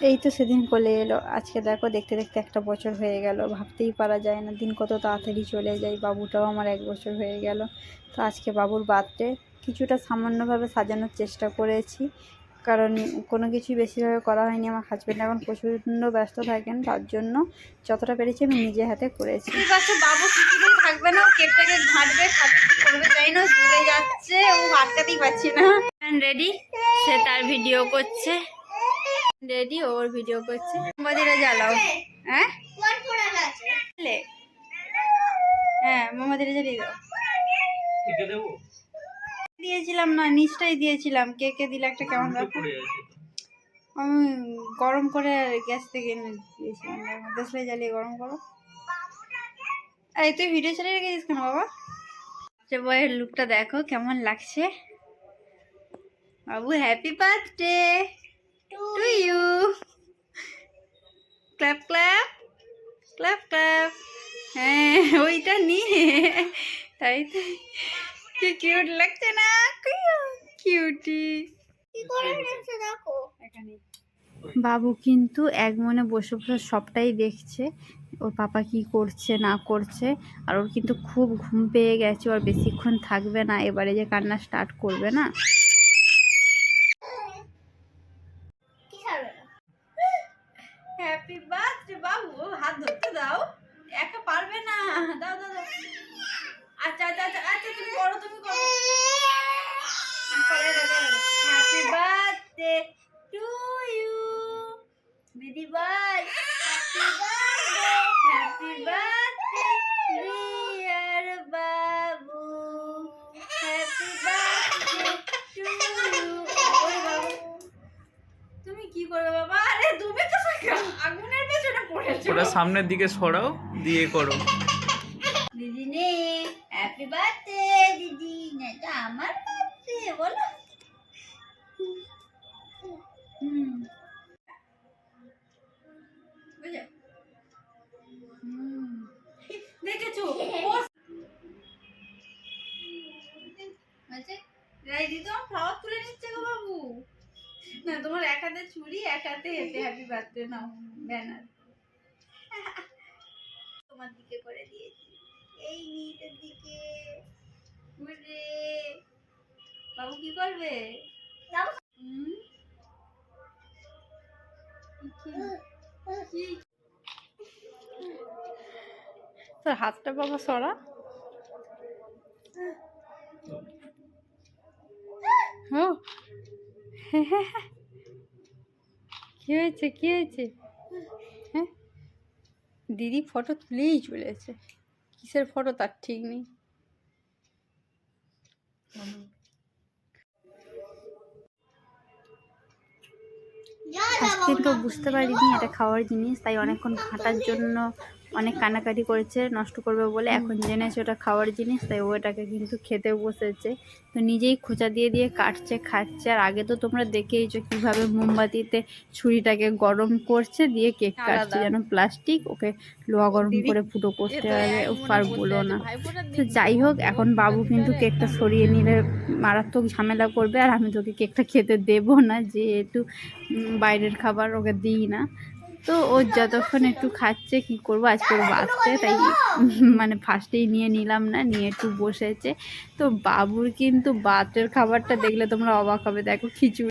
এই তো সেদিন কোলে এলো, আজকে দেখো দেখতে দেখতে একটা বছর হয়ে গেল। ভাবতেই পারা যায় না দিন কত তাড়াতাড়ি চলে যায়। বাবুটাও আমার 1 বছর হয়ে গেল। তো আজকে বাবুর বার্থডে কিছুটা সামান্যভাবে সাজানোর চেষ্টা করেছি, কারণ কোনো কিছুই বেশিভাবে করা হয়নি। আমার হাজব্যান্ড এখন প্রচণ্ড ব্যস্ত থাকেন, তার জন্য যতটা পেরেছি আমি নিজে হাতে করেছি। বাবু কিছুদিন থাকবে না, কেকটাকে ঘাঁটবে, করবে যাই না, চলে যাচ্ছে, ও আটকাতেই পারছি না। রেডি, সে তার ভিডিও করছে, রেডি, ওর ভিডিও করছে। মোমবাতিটা জ্বালাও। হ্যাঁ হ্যাঁ, মোমবাতিটা জ্বালিয়ে দাও। দিয়েছিলাম না, নিচটাই দিয়েছিলাম। কে দিলে একটা কেমন ব্যাপার। আমি গরম করে গ্যাস থেকে এনে দিয়েছিলাম। দেশলাই জ্বালিয়ে গরম করো। এই তুই ভিডিও চালিয়ে রেখেছিস কেন বাবা? বয়ের লুকটা দেখো কেমন লাগছে। বাবু happy birthday to you. Clap clap clap clap. হ্যাঁ ওইটা নিয়ে, তাই তাই, কি কিউট লাগছে না? কিউটি। বাবু কিন্তু এক মনে বসে বসে সবটাই দেখছে, ওর পাপা কি করছে না করছে। আর ওর কিন্তু খুব ঘুম পেয়ে গেছে, ওর বেশিক্ষণ থাকবে না, এবারে যে কান্না স্টার্ট করবে না। হ্যাপি বার্থডে বাবু, হাত ধরতে দাও, একা পারবে না, দাও দাও দাও। আচ্ছা আচ্ছা আচ্ছা আচ্ছা, তুমি করো তুমি করো। হ্যাপি বার্থডে টু ইউ দিদি ভাই। Happy birthday dear Babu, happy birthday to you. ওরে বাবু তুমি কি করবে বাবা? আরে তুমি তো আগুনের পেছনে পড়েছো। ওটা সামনের দিকে সরাও, দিয়ে করো। দিদি নে, হ্যাপি বার্থডে দিদি। না এটা আমার বার্থডে বলো। দেখেছো ফ্লাওয়ার তুলে নিচ্ছে গো বাবু। না তোমার এক হাতে ছুরি, এক হাতে হ্যাপি বার্থডে নাও ব্যানার। তোমার দিকে করে দিয়েছি, এই নিচের দিকে। বাবু কি করবে? তোর হাতটা বাবা সরা। কি হয়েছে কি হয়েছে? হ্যাঁ দিদি ফটো তুলেই চলেছে, কিসের ফটো তার ঠিক নেই। কিন্তু বুঝতে পারিনি এটা খাওয়ার জিনিস, তাই অনেকক্ষণ ঘাঁটার জন্য অনেক কানাকাটি করেছে, নষ্ট করবে বলে। এখন জেনেছে ওটা খাওয়ার জিনিস, তাই ও এটাকে কিন্তু খেতে বসেছে। তো নিজেই খোঁচা দিয়ে দিয়ে কাটছে, খাচ্ছে। আর আগে তো তোমরা দেখেইছো কীভাবে মোমবাতিতে ছুরিটাকে গরম করছে, দিয়ে কেক কাটছে যেন প্লাস্টিক, ওকে লোহা গরম করে ফুটো করতে হবে। ও আর বলো না। তো যাই হোক, এখন বাবু কিন্তু কেকটা সরিয়ে নিলে মারাত্মক ঝামেলা করবে, আর আমি তোকে কেকটা খেতে দেবো না, যেহেতু বাইরের খাবার ওকে দিই না। তো ও যতক্ষণ একটু খাচ্ছে, কি করবো, আজকে ওর বাচ্চা, তাই মানে ফার্স্টেই নিয়ে নিলাম না, নিয়ে একটু বসেছে। তো বাবুর কিন্তু বাতের খাবারটা দেখলে তোমরা অবাক হবে। দেখো খিচুড়ি।